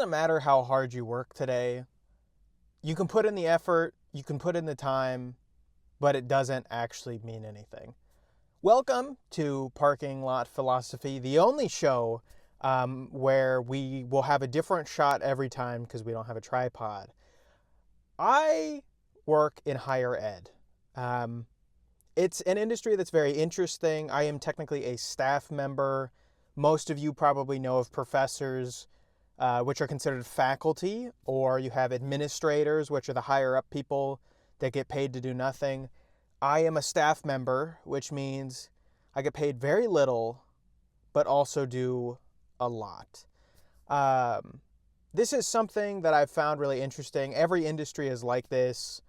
doesn't matter how hard you work today. You can put in the effort, you can put in the time, but it doesn't actually mean anything. Welcome to Parking Lot Philosophy, the only show where we will have a different shot every time because we don't have a tripod. I work in higher ed. It's an industry that's very interesting. I am technically a staff member. Most of you probably know of professors, which are considered faculty, or you have administrators, which are the higher up people that get paid to do nothing. I am a staff member, which means I get paid very little, but also do a lot. This is something that I've found really interesting. Every industry is like this.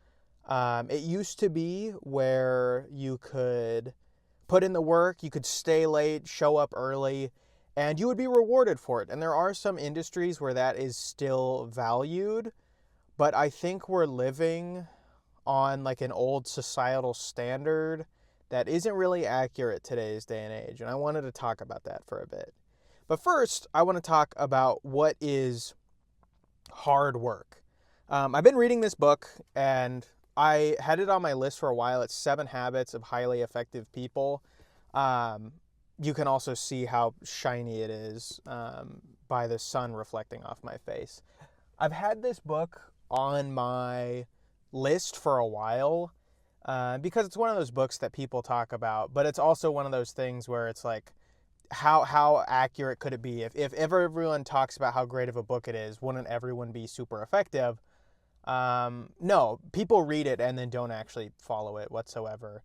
It used to be where you could put in the work, you could stay late, show up early, and you would be rewarded for it. And there are some industries where that is still valued, but I think we're living on like an old societal standard that isn't really accurate today's day and age. And I wanted to talk about that for a bit. But first, I want to talk about what is hard work. I've been reading this book, and I had it on my list for a while. It's 7 Habits of Highly Effective People. You can also see how shiny it is by the sun reflecting off my face. I've had this book on my list for a while because it's one of those books that people talk about, but it's also one of those things where it's like, how accurate could it be? If everyone talks about how great of a book it is, wouldn't everyone be super effective? No, people read it and then don't actually follow it whatsoever.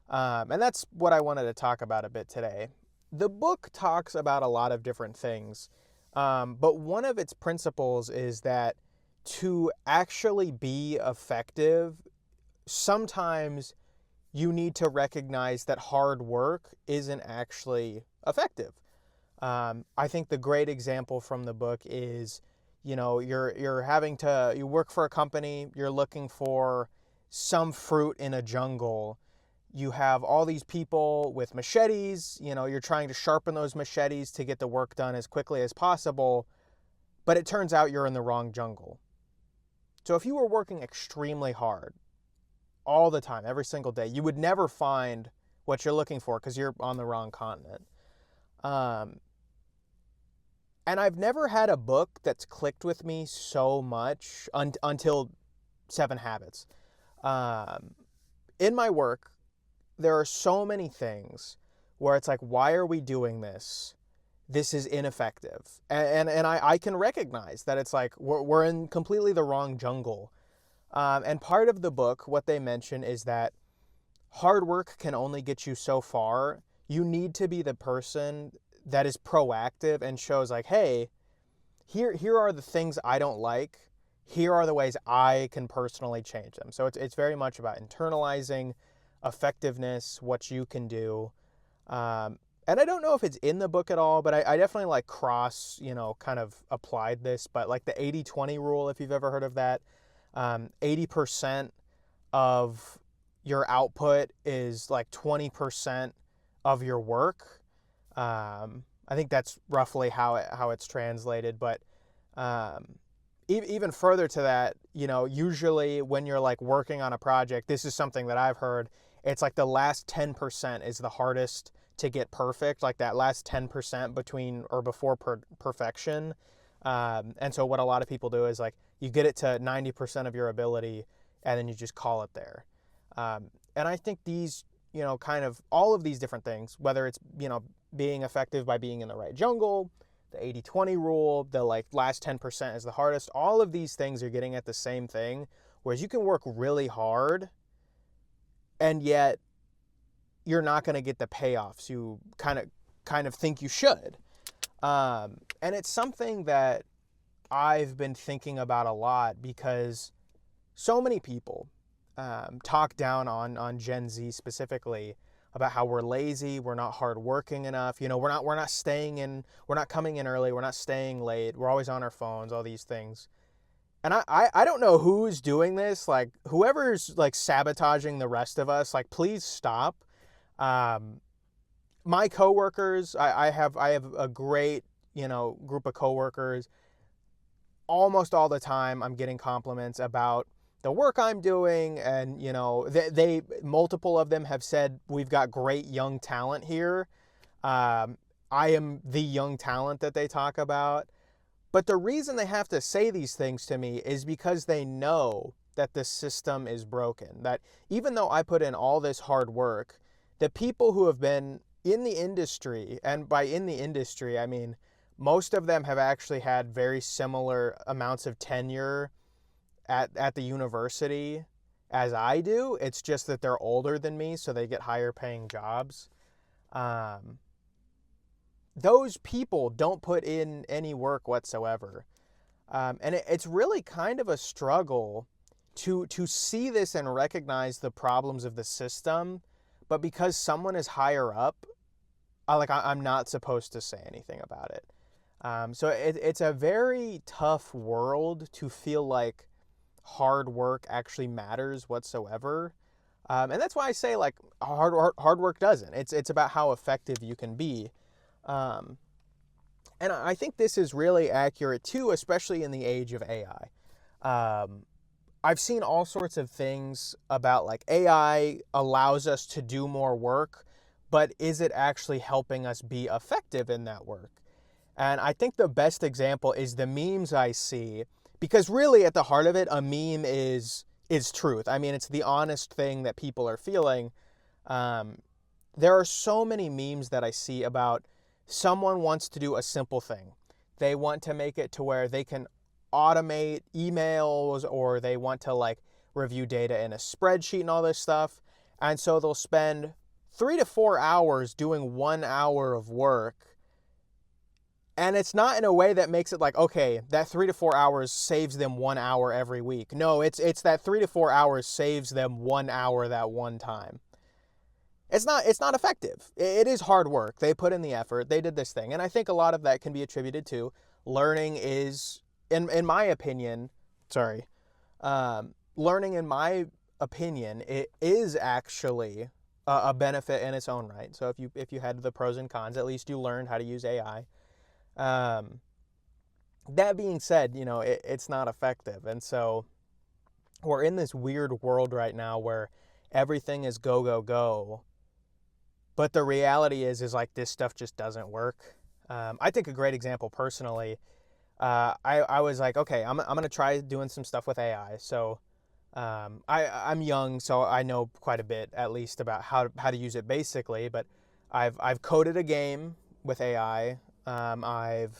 And that's what I wanted to talk about a bit today. The book talks about a lot of different things, but one of its principles is that to actually be effective, sometimes you need to recognize that hard work isn't actually effective. I think the great example from the book is, you work for a company, you're looking for some fruit in a jungle. You have all these people with machetes, you're trying to sharpen those machetes to get the work done as quickly as possible, but it turns out you're in the wrong jungle. So if you were working extremely hard all the time, every single day, you would never find what you're looking for because you're on the wrong continent. And I've never had a book that's clicked with me so much until 7 Habits. In my work, there are so many things where it's like, why are we doing this? This is ineffective. And I can recognize that it's like we're in completely the wrong jungle. And part of the book, what they mention is that hard work can only get you so far. You need to be the person that is proactive and shows like, hey, here are the things I don't like. Here are the ways I can personally change them. So it's very much about internalizing effectiveness, what you can do. And I don't know if it's in the book at all, but I definitely like kind of applied this. But like the 80-20 rule, if you've ever heard of that, 80% of your output is like 20% of your work. I think that's roughly how it's translated. But even further to that, usually when you're like working on a project, this is something that I've heard. It's like the last 10% is the hardest to get perfect, like that last 10% between or before perfection. And so what a lot of people do is like you get it to 90% of your ability and then you just call it there. And I think these, kind of all of these different things, whether it's, being effective by being in the right jungle, the 80-20 rule, the like last 10% is the hardest, all of these things are getting at the same thing, whereas you can work really hard and yet you're not going to get the payoffs you kind of think you should. And it's something that I've been thinking about a lot because so many people talk down on Gen Z specifically about how we're lazy, we're not hardworking enough, we're not staying in, we're not coming in early, we're not staying late, we're always on our phones, all these things. And I don't know who's doing this, like whoever's like sabotaging the rest of us, like please stop. My coworkers, I have a great, group of coworkers. almost all the time I'm getting compliments about the work I'm doing, and they multiple of them have said we've got great young talent here. I am the young talent that they talk about. But the reason they have to say these things to me is because they know that the system is broken. That even though I put in all this hard work, the people who have been in the industry, and by in the industry, I mean most of them have actually had very similar amounts of tenure at the university as I do. It's just that they're older than me, so they get higher paying jobs. Um, those people don't put in any work whatsoever. And it's really kind of a struggle to see this and recognize the problems of the system. But because someone is higher up, I'm not supposed to say anything about it. So it's a very tough world to feel like hard work actually matters whatsoever. And that's why I say like hard work doesn't. It's about how effective you can be. And I think this is really accurate too, especially in the age of AI. I've seen all sorts of things about like AI allows us to do more work, but is it actually helping us be effective in that work? And I think the best example is the memes I see, because really at the heart of it, a meme is truth. I mean, it's the honest thing that people are feeling. There are so many memes that I see about someone wants to do a simple thing. They want to make it to where they can automate emails, or they want to like review data in a spreadsheet and all this stuff. And so they'll spend 3 to 4 hours doing 1 hour of work. And it's not in a way that makes it like, okay, that 3 to 4 hours saves them 1 hour every week. No, it's that 3 to 4 hours saves them 1 hour that one time. It's not effective. It is hard work. They put in the effort. They did this thing. And I think a lot of that can be attributed to learning is, in my opinion, learning in my opinion, it is actually a benefit in its own right. So if you had the pros and cons, at least you learned how to use AI. That being said, it's not effective. And so we're in this weird world right now where everything is go, go, go. But the reality is like this stuff just doesn't work. I think a great example personally, I was like, okay, I'm going to try doing some stuff with AI. So I'm young, so I know quite a bit, at least, about how to use it basically. But I've coded a game with AI. I've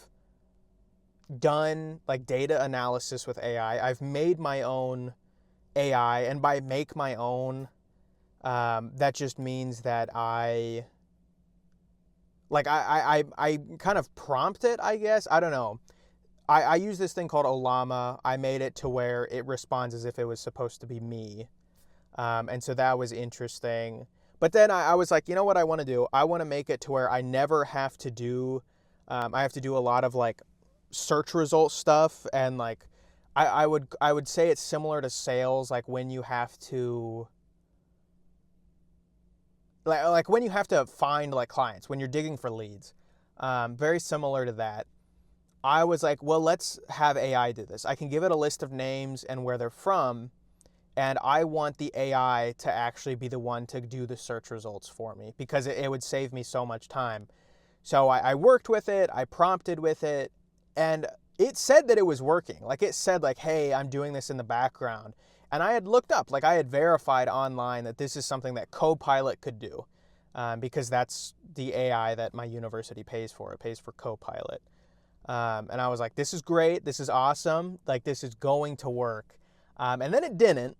done like data analysis with AI. I've made my own AI, and by make my own, that just means that I kind of prompt it, I guess. I don't know. I use this thing called Olama. I made it to where it responds as if it was supposed to be me. And so that was interesting. But then I was like, you know what I want to do? I want to make it to where I never have to do, I have to do a lot of like search result stuff. And like, I would say it's similar to sales, like when you have to, like when you have to find like clients, when you're digging for leads. Very similar to that. I was like, well, let's have AI do this. I can give it a list of names and where they're from, and I want the AI to actually be the one to do the search results for me, because it would save me so much time. So I worked with it, I prompted with it, and it said that it was working. Like it said like, hey, I'm doing this in the background. And I had looked up, like I had verified online that this is something that Copilot could do, because that's the AI that my university pays for. It pays for Copilot. And I was like, this is great. This is awesome. Like, this is going to work. And then it didn't.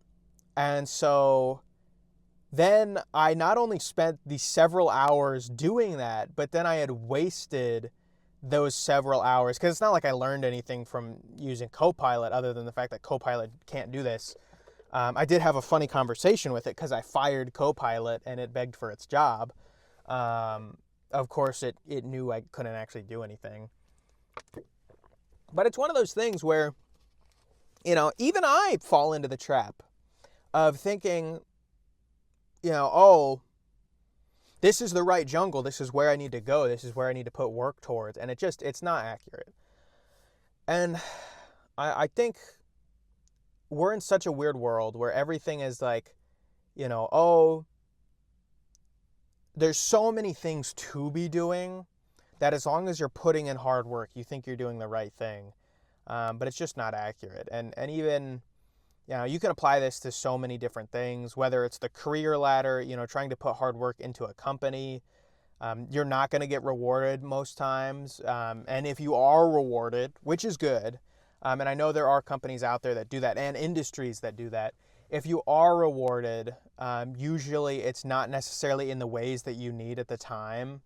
And so then I not only spent the several hours doing that, but then I had wasted those several hours, because it's not like I learned anything from using Copilot other than the fact that Copilot can't do this. I did have a funny conversation with it because I fired Copilot and it begged for its job. Of course, it knew I couldn't actually do anything. But it's one of those things where, even I fall into the trap of thinking, oh, this is the right jungle. This is where I need to go. This is where I need to put work towards. And it's not accurate. And I think we're in such a weird world where everything is like, oh, there's so many things to be doing that as long as you're putting in hard work, you think you're doing the right thing. But it's just not accurate. And even, you can apply this to so many different things, whether it's the career ladder, trying to put hard work into a company. You're not going to get rewarded most times. And if you are rewarded, which is good, and I know there are companies out there that do that and industries that do that, if you are rewarded, usually it's not necessarily in the ways that you need at the time.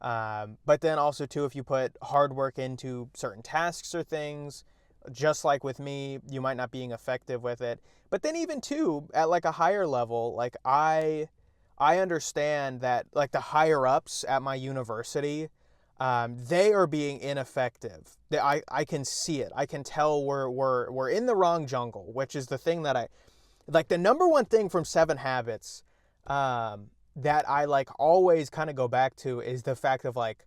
But then also, too, if you put hard work into certain tasks or things, just like with me, you might not being effective with it. But then even, too, at like a higher level, like I understand that like the higher ups at my university, they are being ineffective. I can see it. I can tell we're in the wrong jungle, which is the thing that like the number one thing from 7 Habits that I like always kind of go back to is the fact of like,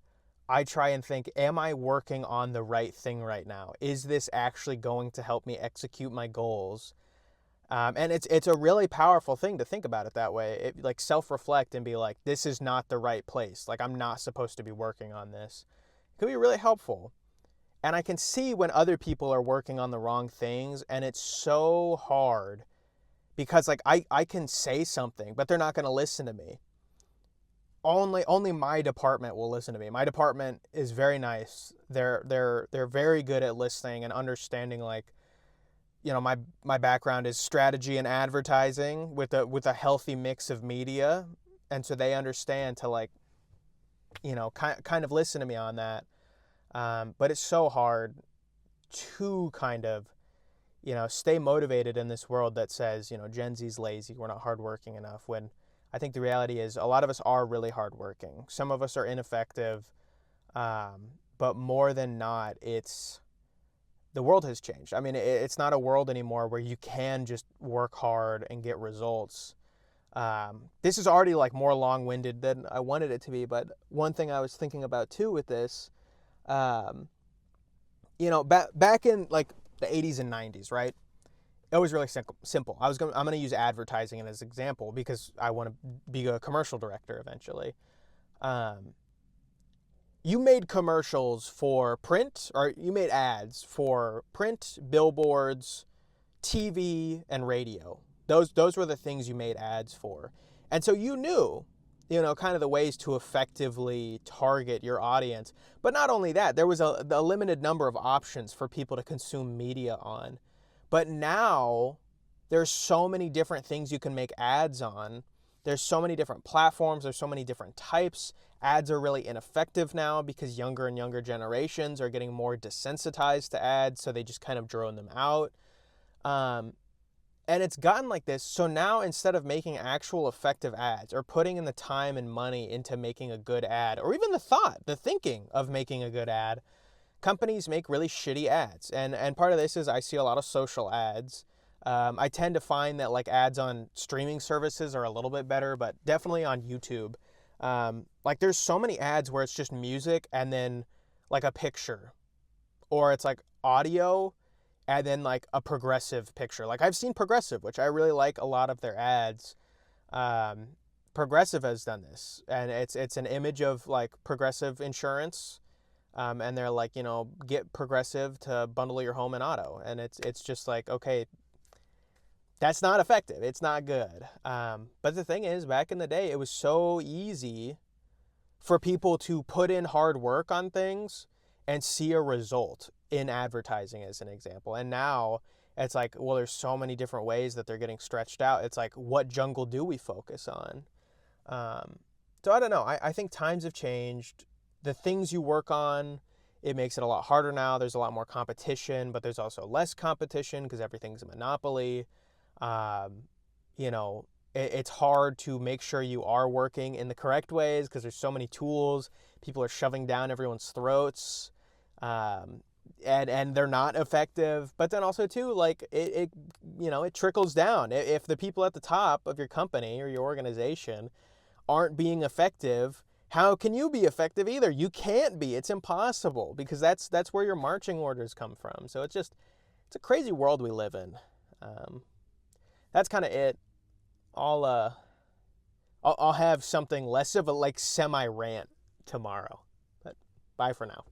I try and think, am I working on the right thing right now? Is this actually going to help me execute my goals? And it's a really powerful thing to think about it that way. Like self-reflect and be like, this is not the right place. Like I'm not supposed to be working on this. It could be really helpful. And I can see when other people are working on the wrong things, and it's so hard because like I can say something, but they're not going to listen to me. Only my department will listen to me. My department is very nice. They're very good at listening and understanding like, my background is strategy and advertising with a healthy mix of media, and so they understand to like, kind of listen to me on that. But it's so hard to kind of, stay motivated in this world that says, Gen Z's lazy, we're not hardworking enough. When I think the reality is a lot of us are really hardworking. Some of us are ineffective, but more than not, the world has changed. I mean, it's not a world anymore where you can just work hard and get results. This is already like more long-winded than I wanted it to be, but one thing I was thinking about too with this, back in like the 80s and 90s, right? It was really simple. I'm going to use advertising as an example because I want to be a commercial director eventually. You made commercials for print, or you made ads for print, billboards, TV, and radio. Those were the things you made ads for. And so you knew, kind of the ways to effectively target your audience. But not only that, there was a limited number of options for people to consume media on. But now there's so many different things you can make ads on. There's so many different platforms. There's so many different types. Ads are really ineffective now because younger and younger generations are getting more desensitized to ads, so they just kind of drone them out. And it's gotten like this. So now instead of making actual effective ads or putting in the time and money into making a good ad, or even the thinking of making a good ad, companies make really shitty ads. And part of this is I see a lot of social ads. I tend to find that like ads on streaming services are a little bit better, but definitely on YouTube. Like there's so many ads where it's just music and then like a picture, or it's like audio and then like a Progressive picture. Like I've seen Progressive, which I really like a lot of their ads. Progressive has done this, and it's an image of like Progressive insurance. And they're like, get Progressive to bundle your home and auto. And it's just like, okay, that's not effective. It's not good. But the thing is, back in the day, it was so easy for people to put in hard work on things and see a result in advertising, as an example. And now it's like, well, there's so many different ways that they're getting stretched out. It's like, what jungle do we focus on? So I don't know. I think times have changed. The things you work on, it makes it a lot harder now. There's a lot more competition, but there's also less competition because everything's a monopoly. It's hard to make sure you are working in the correct ways because there's so many tools. People are shoving down everyone's throats, and they're not effective. But then also too, like it trickles down. If the people at the top of your company or your organization aren't being effective, how can you be effective either? You can't be. It's impossible because that's where your marching orders come from. So it's a crazy world we live in. That's kind of it. I'll I'll have something less of a like semi rant tomorrow. But bye for now.